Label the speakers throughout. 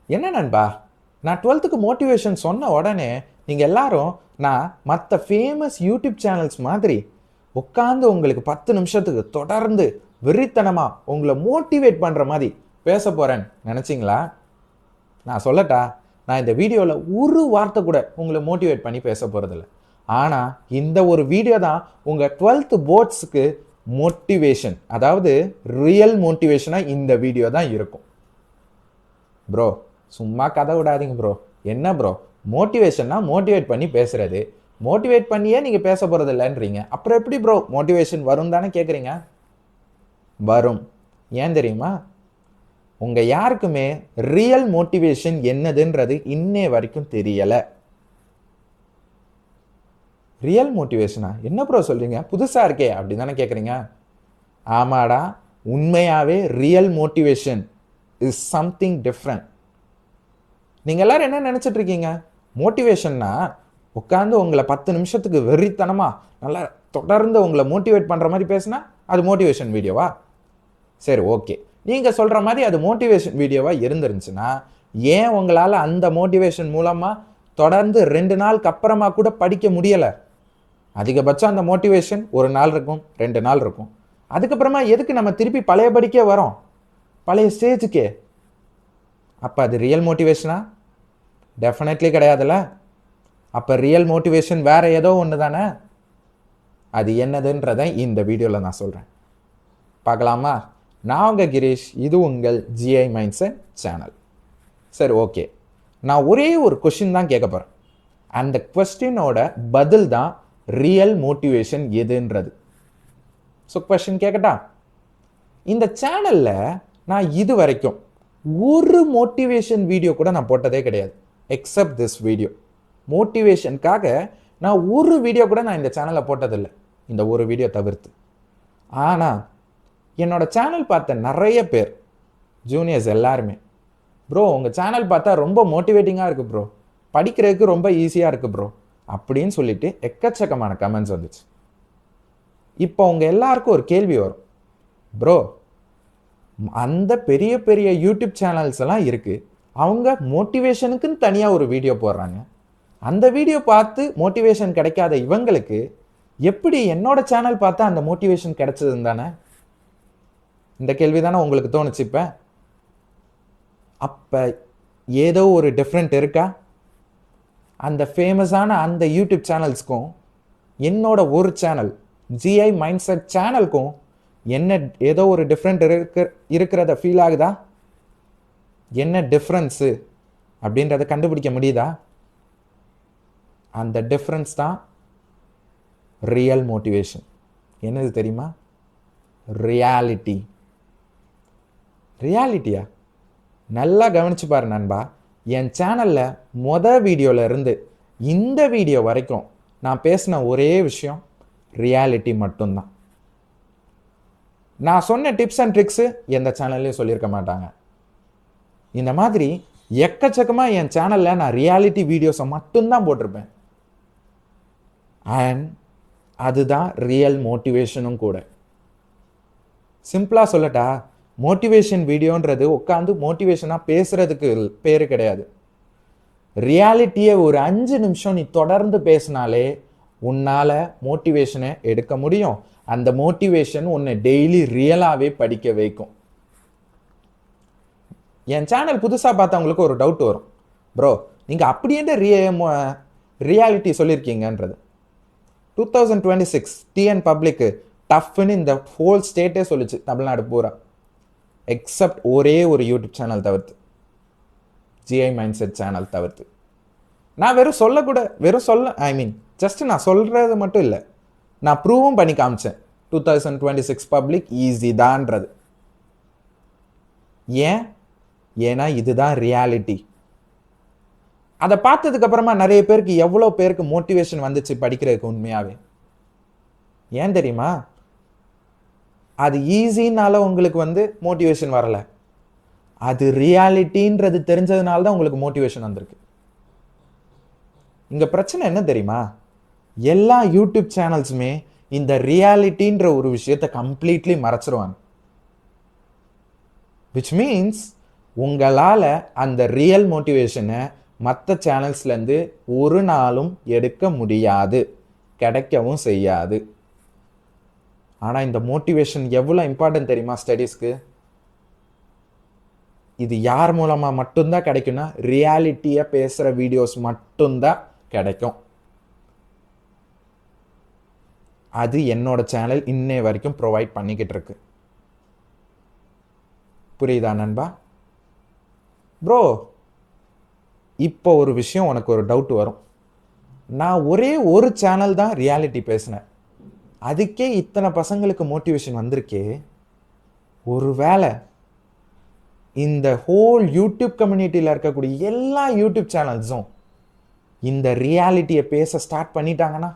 Speaker 1: என்ன நண்பா, நான் 12க்கு மோட்டிவேஷன் சொன்ன உடனே நீங்கள் எல்லாரும் நான் மற்ற ஃபேமஸ் யூடியூப் சேனல்ஸ் மாதிரி உட்காந்து உங்களுக்கு 10 நிமிஷத்துக்கு தொடர்ந்து வெறித்தனமாக உங்களை மோட்டிவேட் பண்ணுற மாதிரி பேச போகிறேன்னு நினச்சிங்களா? நான் சொல்லட்டா, நான் இந்த வீடியோவில் ஒரு வார்த்தை கூட உங்களை மோட்டிவேட் பண்ணி பேச போகிறதில்ல. ஆனால் இந்த ஒரு வீடியோ தான் உங்கள் 12th போர்ட்ஸுக்கு மோட்டிவேஷன், அதாவது ரியல் மோட்டிவேஷனாக இந்த வீடியோ தான் இருக்கும். ப்ரோ சும்மா கதை விடாதீங்க ப்ரோ. என்ன ப்ரோ மோட்டிவேஷன்னா மோட்டிவேட் பண்ணி பேசுறது, மோட்டிவேட் பண்ணியே நீங்கள் பேச போகிறது இல்லைன்றீங்க. அப்புறம் எப்படி ப்ரோ மோட்டிவேஷன் வரும் தானே கேட்குறீங்க? வரும். ஏன் தெரியுமா? உங்கள் யாருக்குமே ரியல் மோட்டிவேஷன் என்னதுன்றது இன்னே வரைக்கும் தெரியலை. ரியல் மோட்டிவேஷனா என்ன ப்ரோ சொல்கிறீங்க, புதுசாக இருக்கே அப்படி தானே கேட்குறீங்க? ஆமாடா, உண்மையாகவே real motivation is something different. நீங்கள் எல்லாரும் என்ன நினச்சிட்டு இருக்கீங்க? மோட்டிவேஷன்னா உட்காந்து உங்களை 10 நிமிஷத்துக்கு வெறித்தனமாக நல்லா தொடர்ந்து உங்களை மோட்டிவேட் பண்ணுற மாதிரி பேசுனா அது மோட்டிவேஷன் வீடியோவா? சரி, ஓகே, நீங்கள் சொல்கிற மாதிரி அது மோட்டிவேஷன் வீடியோவாக இருந்துருந்துச்சுன்னா ஏன் உங்களால் அந்த மோட்டிவேஷன் மூலமாக தொடர்ந்து 2 நாளுக்கு அப்புறமா கூட படிக்க முடியலை? அதிகபட்சம் அந்த மோட்டிவேஷன் 1 நாள் இருக்கும், 2 நாள் இருக்கும். அதுக்கப்புறமா எதுக்கு நம்ம திருப்பி பழையபடிக்கே வரோம், பழைய ஸ்டேஜுக்கே? அப்போ அது ரியல் மோட்டிவேஷனா? டெஃபினெட்லி கிடையாதுல்ல. அப்போ ரியல் மோட்டிவேஷன் வேறு ஏதோ ஒன்று தானே. அது என்னதுன்றதை இந்த வீடியோவில் நான் சொல்கிறேன். பார்க்கலாமா? நான் உங்கள் கிரீஷ், இது உங்கள் ஜிஐ மைண்ட் செட் சேனல். சரி, ஓகே, நான் ஒரே ஒரு கொஷின் தான் கேட்க போகிறேன். அந்த கொஸ்டினோட பதில் தான் ரியல் மோட்டிவேஷன் எதுன்றது. ஸோ கொஸ்டின் கேட்கட்டா? இந்த சேனலில் நான் இது வரைக்கும் ஒரு மோட்டிவேஷன் வீடியோ கூட நான் போட்டதே கிடையாது, எக்ஸப்ட் திஸ் வீடியோ. மோட்டிவேஷனுக்காக நான் ஒரு வீடியோ கூட நான் இந்த சேனலில் போட்டதில்லை, இந்த ஒரு வீடியோ தவிர்த்து. ஆனால் என்னோட சேனல் பார்த்த நிறைய பேர், ஜூனியர்ஸ் எல்லாருமே, ப்ரோ உங்கள் சேனல் பார்த்தா ரொம்ப மோட்டிவேட்டிங்காக இருக்குது ப்ரோ, படிக்கிறதுக்கு ரொம்ப ஈஸியாக இருக்குது ப்ரோ அப்படின்னு சொல்லிட்டு எக்கச்சக்கமான கமெண்ட்ஸ் வந்துச்சு. இப்போ உங்கள் எல்லாருக்கும் ஒரு கேள்வி வரும், ப்ரோ அந்த பெரிய பெரிய யூடியூப் சேனல்ஸ் எல்லாம் இருக்குது, அவங்க மோட்டிவேஷனுக்குன்னு தனியாக ஒரு வீடியோ போடுறாங்க, அந்த வீடியோ பார்த்து மோட்டிவேஷன் கிடைக்காத இவங்களுக்கு எப்படி என்னோட சேனல் பார்த்தா அந்த மோட்டிவேஷன் கிடைச்சதுன்னு தானே இந்த கேள்வி தானே உங்களுக்கு தோணுச்சு. இப்போ அப்போ ஏதோ ஒரு டிஃப்ரெண்ட் இருக்கா? அந்த ஃபேமஸான அந்த யூடியூப் சேனல்ஸ்க்கும் என்னோட ஒரு சேனல் ஜிஐ மைண்ட் செட் சேனலுக்கும் என்ன ஏதோ ஒரு டிஃப்ரெண்ட் இருக்கிறத ஃபீல் ஆகுதா? என்ன டிஃப்ரென்ஸு அப்படின்றத கண்டுபிடிக்க முடியுதா? அந்த டிஃப்ரென்ஸ் தான் ரியல் மோட்டிவேஷன். என்னது தெரியுமா? ரியாலிட்டி. ரியாலிட்டியா? நல்லா கவனிச்சு பாரு நண்பா. என் சேனலில் வீடியோவில் இருந்து இந்த வீடியோ வரைக்கும் நான் பேசின ஒரே விஷயம் ரியாலிட்டி மட்டும்தான். நான் சொன்ன டிப்ஸ் அண்ட் ட்ரிக்ஸு எந்த சேனல்லையும் சொல்லியிருக்க மாட்டாங்க. இந்த மாதிரி எக்கச்சக்கமாக என் சேனலில் நான் ரியாலிட்டி வீடியோஸை மட்டும்தான் போட்டிருப்பேன். அண்ட் அதுதான் ரியல் மோட்டிவேஷனும் கூட. சிம்பிளாக சொல்லட்டா, மோட்டிவேஷன் வீடியோன்றது உட்காந்து மோட்டிவேஷனாக பேசுகிறதுக்கு பேர் கிடையாது. ரியாலிட்டியை ஒரு 5 நிமிஷம் நீ தொடர்ந்து பேசினாலே உன்னால் மோட்டிவேஷனை எடுக்க முடியும். அந்த மோட்டிவேஷன் உன்னை டெய்லி ரியலாகவே படிக்க வைக்கும். என் சேனல் புதுசாக பார்த்தவங்களுக்கு ஒரு டவுட் வரும், ப்ரோ நீங்கள் அப்படியே ரியாலிட்டி சொல்லியிருக்கீங்கன்றது. 2026 டிஎன் பப்ளிக்கு டஃப்னு இந்த ஹோல் ஸ்டேட்டே சொல்லிச்சு, தமிழ்நாடு பூரா, எக்ஸப்ட் ஒரே ஒரு யூடியூப் சேனல் தவிர்த்து, ஜிஐ மைண்ட் செட் சேனல் தவிர்த்து. நான் ஜஸ்ட் நான் சொல்கிறது மட்டும் இல்லை, நான் ப்ரூவும் பண்ணி காமிச்சேன் 2026 பப்ளிக் ஈஸி தான்ன்றது. ஏன்னா இதுதான் ரியாலிட்டி. அதை பார்த்ததுக்கு அப்புறமா நிறைய பேருக்கு எவ்வளோ பேருக்கு மோட்டிவேஷன் வந்துச்சு படிக்கிறதுக்கு உண்மையாகவே. ஏன் தெரியுமா? அது ஈஸினால உங்களுக்கு மோட்டிவேஷன் வரலை, அது ரியாலிட்டின்றது தெரிஞ்சதுனால தான் உங்களுக்கு மோட்டிவேஷன் வந்திருக்கு. இங்கே பிரச்சனை என்ன தெரியுமா? எல்லா யூடியூப் சேனல்ஸுமே இந்த ரியாலிட்டின்ற ஒரு விஷயத்தை கம்ப்ளீட்லி மறைச்சிருவாங்க. விச் மீன்ஸ் உங்களால் அந்த ரியல் மோட்டிவேஷனை மற்ற சேனல்ஸ்லேருந்து ஒரு நாளும் எடுக்க முடியாது, கிடைக்கவும் செய்யாது. ஆனால் இந்த மோட்டிவேஷன் எவ்வளோ இம்பார்ட்டன்ட் தெரியுமா ஸ்டடீஸ்க்கு? இது யார் மூலமாக மட்டும்தான் கிடைக்கும்னா ரியாலிட்டியை பேசுகிற வீடியோஸ் மட்டும்தான் கிடைக்கும். அது என்னோட சேனல் இன்னை வரைக்கும் ப்ரொவைட் பண்ணிக்கிட்டு இருக்கு. புரியுதா நண்பா? ப்ரோ, இப்போ ஒரு விஷயம் உனக்கு ஒரு டவுட் வரும். நான் ஒரே ஒரு சேனல் தான் ரியாலிட்டி பேசினேன், அதுக்கே இத்தனை பசங்களுக்கு மோட்டிவேஷன் வந்திருக்கே. ஒருவேளை இந்த ஹோல் யூடியூப் கம்யூனிட்டியில் இருக்கக்கூடிய எல்லா யூடியூப் சேனல்ஸும் இந்த ரியாலிட்டியை பேச ஸ்டார்ட் பண்ணிட்டாங்கன்னா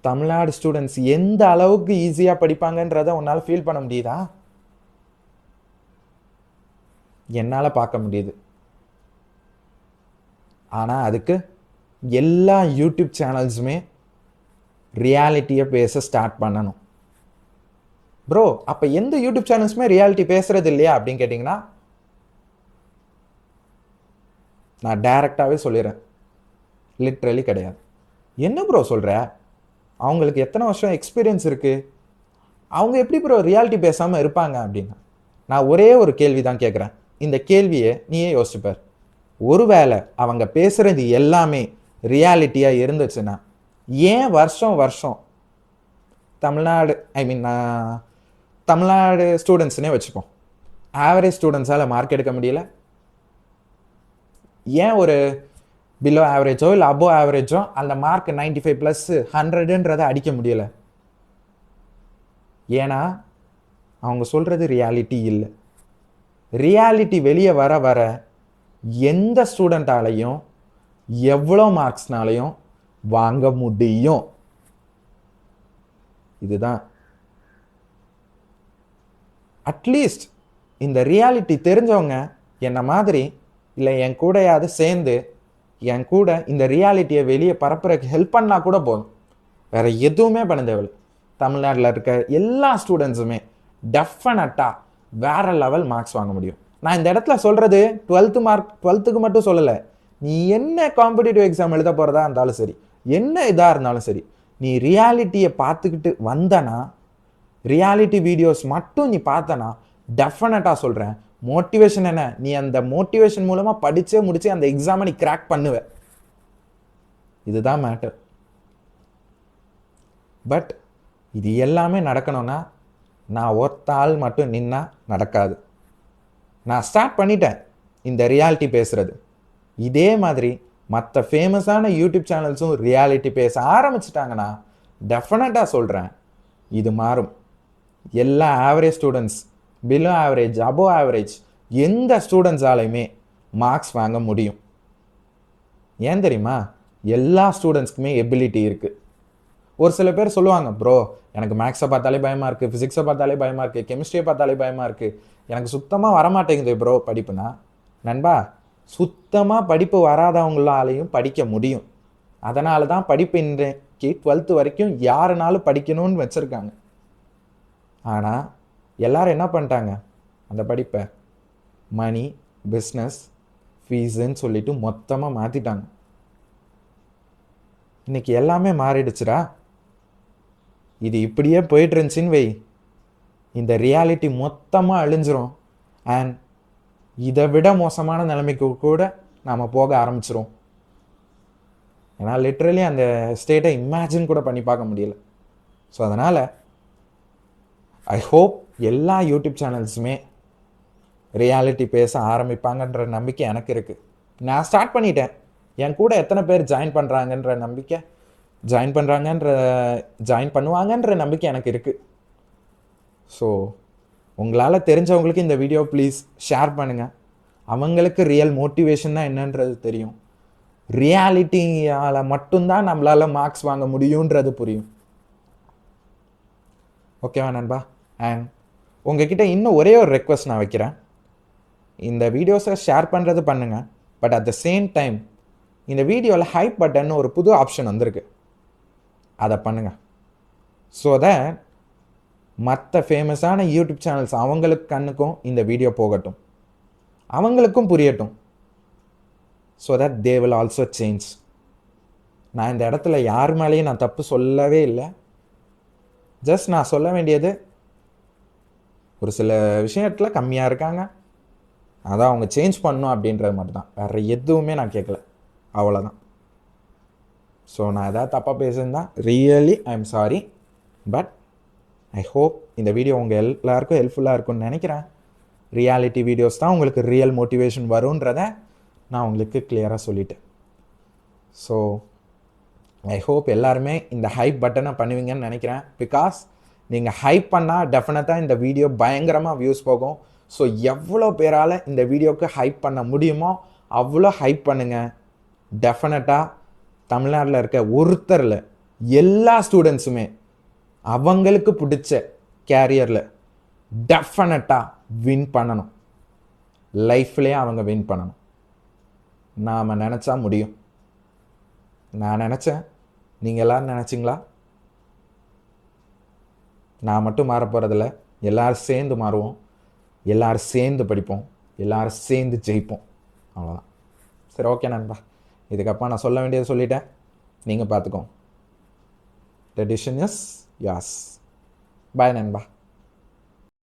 Speaker 1: தமிழ்நாடு ஸ்டூடெண்ட்ஸ் எந்த அளவுக்கு ஈஸியாக படிப்பாங்கன்றதை உன்னால் ஃபீல் பண்ண முடியுதா? என்னால் பார்க்க முடியுது. ஆனால் அதுக்கு எல்லா யூடியூப் சேனல்ஸுமே ரியாலிட்டியை பேச ஸ்டார்ட் பண்ணணும். ப்ரோ, அப்போ எந்த யூடியூப் சேனல்ஸுமே ரியாலிட்டி பேசுறது இல்லையா அப்படின்னு கேட்டிங்கன்னா, நான் டைரக்டாகவே சொல்லிடுறேன், லிட்ரலி கிடையாது. என்ன ப்ரோ சொல்கிற? அவங்களுக்கு எத்தனை வருஷம் எக்ஸ்பீரியன்ஸ் இருக்குது, அவங்க எப்படி ப்ரோ ரியாலிட்டி பேசாமல் இருப்பாங்க அப்படின்னா, நான் ஒரே ஒரு கேள்வி தான் கேட்குறேன். இந்த கேள்வியை நீயே யோசிச்சுப்பார். ஒருவேளை அவங்க பேசுகிறது எல்லாமே ரியாலிட்டியாக இருந்துச்சுன்னா ஏன் வருஷம் வருஷம் தமிழ்நாடு தமிழ்நாடு ஸ்டூடெண்ட்ஸ்னே வச்சுப்போம், ஆவரேஜ் ஸ்டூடெண்ட்ஸால் மார்க் எடுக்க முடியல? ஏன் ஒரு பிலோ ஆவரேஜோ இல்லை அபோவ் ஆவரேஜோ அந்த மார்க் 95+, 100ன்றதை அடிக்க முடியலை? ஏன்னா அவங்க சொல்கிறது ரியாலிட்டி இல்லை. ரியாலிட்டி வெளியே வர வர எந்த ஸ்டூடெண்ட்டாலையும் எவ்வளோ மார்க்ஸ்னாலையும் வாங்க முடியும். இதுதான் அட்லீஸ்ட் இந்த ரியாலிட்டி தெரிஞ்சவங்க என்ன மாதிரி இல்லை என் கூடயாவது சேர்ந்து என் கூட இந்த ரியாலிட்டியை வெளியே பரப்புறதுக்கு ஹெல்ப் பண்ணால் கூட போதும். வேறு எதுவுமே பண்ண தேவையில்லை. தமிழ்நாட்டில் இருக்க எல்லா ஸ்டூடெண்ட்ஸுமே டெஃபினட்டாக வேறு லெவல் மார்க்ஸ் வாங்க முடியும். நான் இந்த இடத்துல சொல்கிறது 12th மட்டும் சொல்லலை. நீ என்ன காம்படிட்டிவ் எக்ஸாம் எழுத போகிறதா இருந்தாலும் சரி, என்ன இதாக இருந்தாலும் சரி, நீ ரியாலிட்டியை பார்த்துக்கிட்டு வந்தனா, ரியாலிட்டி வீடியோஸ் மட்டும் நீ பார்த்தனா, டெஃபினட்டாக சொல்கிறேன், மோட்டிவேஷன் என்ன, நீ அந்த மோட்டிவேஷன் மூலமாக படித்தே முடிச்சு அந்த எக்ஸாமை நீ கிராக் பண்ணுவ. இதுதான் மேட்டர். பட் இது எல்லாமே நடக்கணும்னா நான் ஒருத்தாள் மட்டும் நின்னா நடக்காது. நான் ஸ்டார்ட் பண்ணிட்டேன் இந்த ரியாலிட்டி பேசுறது. இதே மாதிரி மற்ற ஃபேமஸான யூடியூப் சேனல்ஸும் ரியாலிட்டி பேச ஆரம்பிச்சிட்டாங்கன்னா டெஃபினட்டாக சொல்கிறேன், இது மாறும். எல்லா average students, below average, above average, எந்த ஸ்டூடெண்ட்ஸாலையுமே மார்க்ஸ் வாங்க முடியும். ஏன் தெரியுமா? எல்லா ஸ்டூடெண்ட்ஸ்க்குமே எபிலிட்டி இருக்குது. ஒரு சில பேர் சொல்லுவாங்க, ப்ரோ எனக்கு மேக்ஸை பார்த்தாலே பயமாக இருக்குது, ஃபிசிக்ஸை பார்த்தாலே பயமாக இருக்குது, கெமிஸ்ட்ரியை பார்த்தாலே பயமாக இருக்குது, எனக்கு சுத்தமாக வரமாட்டேங்குது ப்ரோ படிப்புனா. நண்பா, சுத்தமாக படிப்பு வராதவங்களாலையும் படிக்க முடியும். அதனால தான் படிப்பு இன்றைக்கு 12th வரைக்கும் யாருனாலும் படிக்கணும்னு வச்சுருக்காங்க. ஆனால் எல்லாரும் என்ன பண்ணிட்டாங்க, அந்த படிப்பை மணி, பிஸ்னஸ், ஃபீஸுன்னு சொல்லிட்டு மொத்தமாக மாற்றிட்டாங்க. இன்னைக்கு எல்லாமே மாறிடுச்சுடா. இது இப்படியே போயிட்டு இருந்துச்சின்னு வை, இந்த ரியாலிட்டி மொத்தமாக அழிஞ்சிரும். அண்ட் இதை விட மோசமான நிலைமைக்கு கூட நாம் போக ஆரம்பிச்சிரும். ஏன்னா லிட்ரலி அந்த ஸ்டேட்டை இமேஜின் கூட பண்ணி பார்க்க முடியல. ஸோ அதனால் ஐ ஹோப் எல்லா யூடியூப் சேனல்ஸுமே ரியாலிட்டி பேச ஆரம்பிப்பாங்கன்ற நம்பிக்கை எனக்கு இருக்குது. நான் ஸ்டார்ட் பண்ணிட்டேன். என் கூட எத்தனை பேர் ஜாயின் பண்ணுறாங்கன்ற நம்பிக்கை, ஜாயின் பண்ணுவாங்கன்ற நம்பிக்கை எனக்கு இருக்குது. ஸோ உங்களால் தெரிஞ்சவங்களுக்கு இந்த வீடியோ ப்ளீஸ் ஷேர் பண்ணுங்கள். அவங்களுக்கு ரியல் மோட்டிவேஷன்னா என்னன்றது தெரியும். ரியாலிட்டியால் மட்டும்தான் நம்மளால் மார்க்ஸ் வாங்க முடியுன்றது புரியும். ஓகேவா நண்பா? அண்ட் உங்ககிட்ட இன்னும் ஒரே ஒரு ரெக்வஸ்ட் நான் வைக்கிறேன். இந்த வீடியோஸை ஷேர் பண்ணுறது பண்ணுங்கள், but at the same time இந்த வீடியோவில் ஹைப் பட்டன் ஒரு புது ஆப்ஷன் வந்திருக்கு, அதை பண்ணுங்கள். ஸோ தட் மற்ற ஃபேமஸான யூடியூப் சேனல்ஸ் அவங்களுக்கு கண்ணுக்கும் இந்த வீடியோ போகட்டும், அவங்களுக்கும் புரியட்டும். So that they will also change. நான் இந்த இடத்துல யார் மேலேயும் நான் தப்பு சொல்லவே இல்லை. ஜஸ்ட் நான் சொல்ல வேண்டியது, ஒரு சில விஷயத்தில் கம்மியாக இருக்காங்க, அதான் அவங்க சேஞ்ச் பண்ணணும் அப்படின்றது மட்டும் தான். வேறு எதுவுமே நான் கேட்கல, அவ்வளோதான். ஸோ நான் எதாவது தப்பாக பேசுகிறேன், really I am sorry. But I hope இந்த வீடியோ உங்கள் எல்லாருக்கும் ஹெல்ப்ஃபுல்லாக இருக்கும்னு நினைக்கிறேன். ரியாலிட்டி வீடியோஸ் தான் உங்களுக்கு ரியல் மோட்டிவேஷன் வரும்ன்றதை நான் உங்களுக்கு கிளியராக சொல்லிட்டேன். ஸோ ஐ ஹோப் எல்லாருமே இந்த ஹைப் பட்டனை பண்ணுவீங்கன்னு நினைக்கிறேன். பிகாஸ் நீங்கள் ஹைப் பண்ணால் டெஃபினட்டாக இந்த வீடியோ பயங்கரமாக வியூஸ் போகும். ஸோ எவ்வளோ பேரால் இந்த வீடியோவுக்கு ஹைப் பண்ண முடியுமோ அவ்வளோ ஹைப் பண்ணுங்கள். டெஃபினட்டாக தமிழ்நாட்டில் இருக்க ஒருத்தரில் எல்லா ஸ்டூடெண்ட்ஸுமே அவங்களுக்கு பிடிச்ச கேரியரில் டெஃபினட்டாக வின் பண்ணணும். லைஃப்லேயே அவங்க வின் பண்ணணும். நாம் நினச்சா முடியும். நான் நினச்சேன், நீங்கள் எல்லோரும் நினச்சிங்களா? நான் மட்டும் மாற போகிறதில்ல, எல்லோரும் சேர்ந்து மாறுவோம், எல்லோரும் சேர்ந்து படிப்போம், எல்லோரும் சேர்ந்து ஜெயிப்போம். அவ்வளோதான். சரி, ஓகே நண்பா, இதுக்கப்புறம் நான் சொல்ல வேண்டியதை சொல்லிட்டேன். நீங்கள் பார்த்துக்கோங்க. The decision is yours. Bye நண்பா.